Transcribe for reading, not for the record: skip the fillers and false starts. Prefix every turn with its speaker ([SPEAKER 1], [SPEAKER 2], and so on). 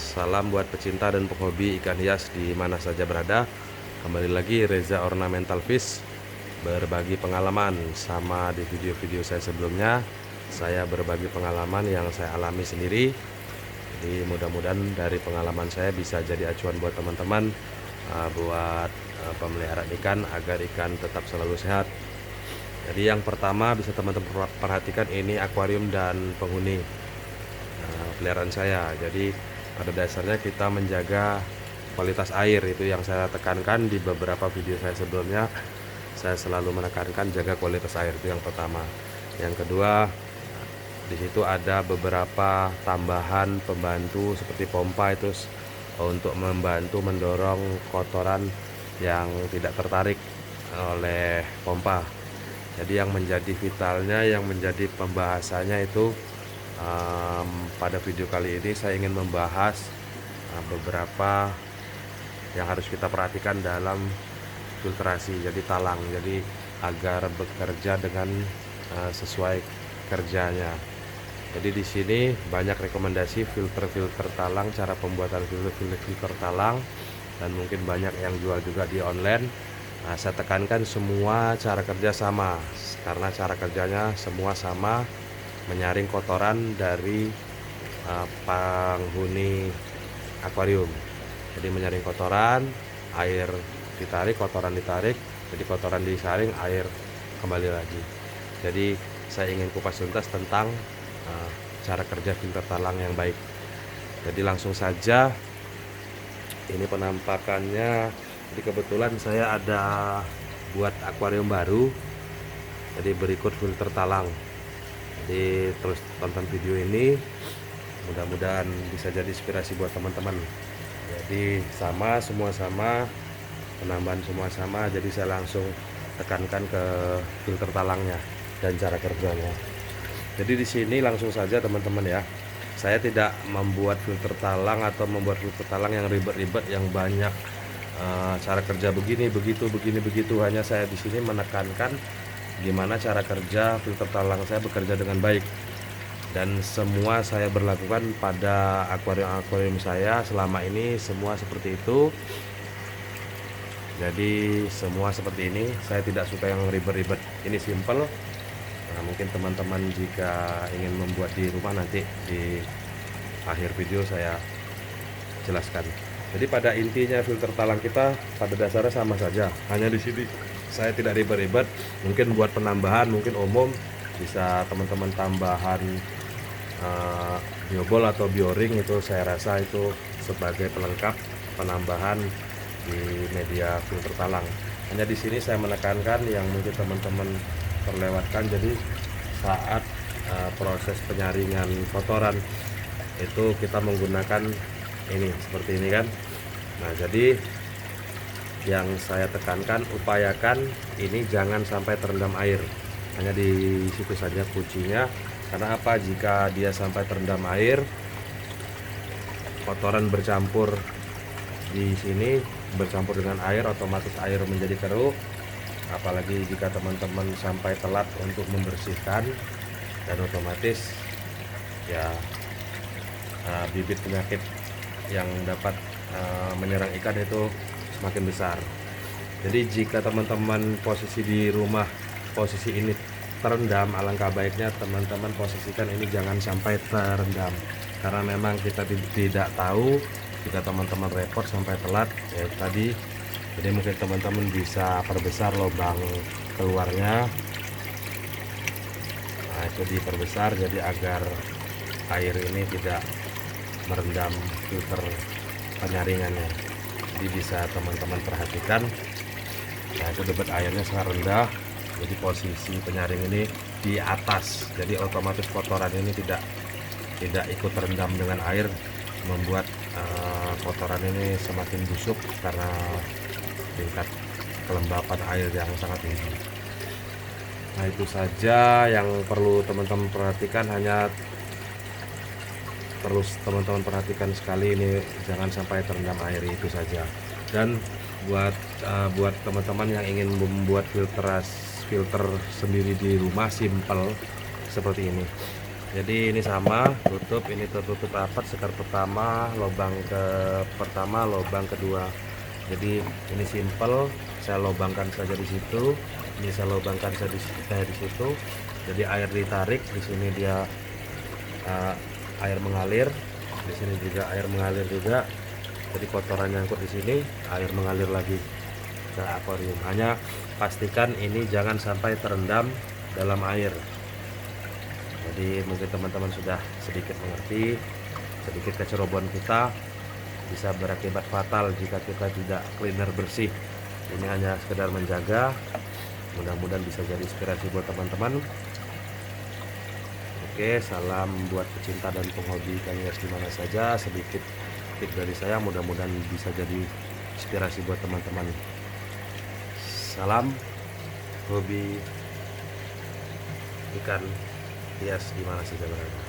[SPEAKER 1] salam buat pecinta dan penghobi ikan hias di mana saja berada. Kembali lagi Reza Ornamental Fish berbagi pengalaman. Sama di video-video saya sebelumnya, saya berbagi pengalaman yang saya alami sendiri. Jadi mudah-mudahan dari pengalaman saya bisa jadi acuan buat teman-teman, buat pemeliharaan ikan agar ikan tetap selalu sehat. Jadi yang pertama bisa teman-teman perhatikan, ini akuarium dan penghuni peliharaan saya. Jadi pada dasarnya kita menjaga kualitas air, itu yang saya tekankan di beberapa video saya sebelumnya. Saya selalu menekankan jaga kualitas air, itu yang pertama. Yang kedua, di situ ada beberapa tambahan pembantu seperti pompa, itu untuk membantu mendorong kotoran yang tidak tertarik oleh pompa. Jadi yang menjadi vitalnya, yang menjadi pembahasannya itu pada video kali ini saya ingin membahas beberapa yang harus kita perhatikan dalam filtrasi, jadi talang, jadi agar bekerja dengan sesuai kerjanya. Jadi di sini banyak rekomendasi filter talang, cara pembuatan filter talang, dan mungkin banyak yang jual juga di online. Saya tekankan semua cara kerja sama, karena cara kerjanya semua sama, menyaring kotoran dari penghuni akuarium. Jadi menyaring kotoran, air ditarik, kotoran ditarik, jadi kotoran disaring, air kembali lagi. Jadi saya ingin kupas tuntas tentang cara kerja filter talang yang baik. Jadi langsung saja, ini penampakannya. Jadi kebetulan saya ada buat akuarium baru, jadi berikut filter talang. Jadi terus tonton video ini, mudah-mudahan bisa jadi inspirasi buat teman-teman. Jadi semua sama, penambahan semua sama. Jadi saya langsung tekankan ke filter talangnya dan cara kerjanya. Jadi di sini langsung saja teman-teman ya. Saya tidak membuat filter talang atau membuat filter talang yang ribet-ribet, yang banyak cara kerja begini, begitu, begini, begitu. Hanya saya di sini menekankan gimana cara kerja filter talang saya bekerja dengan baik. Dan semua saya berlakukan pada akuarium saya selama ini, semua seperti itu. Jadi semua seperti ini. Saya tidak suka yang ribet-ribet, ini simple. Nah, mungkin teman-teman jika ingin membuat di rumah, nanti di akhir video saya jelaskan. Jadi pada intinya filter talang kita pada dasarnya sama saja. Hanya di sini saya tidak ribet-ribet. Mungkin buat penambahan, mungkin umum bisa teman-teman tambahan biobol atau bioring, itu saya rasa itu sebagai pelengkap penambahan di media filter talang. Hanya di sini saya menekankan yang mungkin teman-teman terlewatkan. Jadi saat proses penyaringan kotoran itu kita menggunakan ini seperti ini kan. Nah, jadi yang saya tekankan, upayakan ini jangan sampai terendam air, hanya di situ saja kuncinya. Karena apa? Jika dia sampai terendam air, kotoran bercampur di sini, bercampur dengan air, otomatis air menjadi keruh. Apalagi jika teman-teman sampai telat untuk membersihkan, dan otomatis ya bibit penyakit yang dapat menyerang ikan itu semakin besar. Jadi jika teman-teman posisi di rumah, posisi ini terendam, alangkah baiknya teman-teman posisikan ini jangan sampai terendam, karena memang kita tidak tahu jika teman-teman repot sampai telat ya tadi. Jadi mungkin teman-teman bisa perbesar lubang keluarnya. Nah, itu diperbesar jadi agar air ini tidak merendam filter penyaringannya. Jadi bisa teman-teman perhatikan. Nah, itu debit airnya sangat rendah, jadi posisi penyaring ini di atas, jadi otomatis kotoran ini tidak ikut terendam dengan air, membuat kotoran ini semakin busuk karena tingkat kelembapan air yang sangat tinggi. Nah, itu saja yang perlu teman-teman perhatikan. Hanya terus teman-teman perhatikan sekali ini, jangan sampai terendam air, itu saja. Dan buat teman-teman yang ingin membuat filter sendiri di rumah, simple seperti ini. Jadi ini sama, tutup, ini tertutup rapat, sekat pertama, lubang pertama, lubang kedua. Jadi ini simple, saya lubangkan saja di situ, ini saya lubangkan saja di situ. Jadi air ditarik, di sini dia air mengalir, di sini juga air mengalir juga. Jadi kotoran nyangkut di sini, air mengalir lagi ke akuarium. Hanya pastikan ini jangan sampai terendam dalam air. Jadi mungkin teman-teman sudah sedikit mengerti, sedikit kecerobohan kita bisa berakibat fatal jika kita tidak cleaner bersih. Ini hanya sekedar menjaga, mudah-mudahan bisa jadi inspirasi buat teman-teman. Oke, salam buat pecinta dan penghobi ikan hias di mana saja. Sedikit tip dari saya, mudah-mudahan bisa jadi inspirasi buat teman-teman. Salam hobi ikan hias di mana saja berada.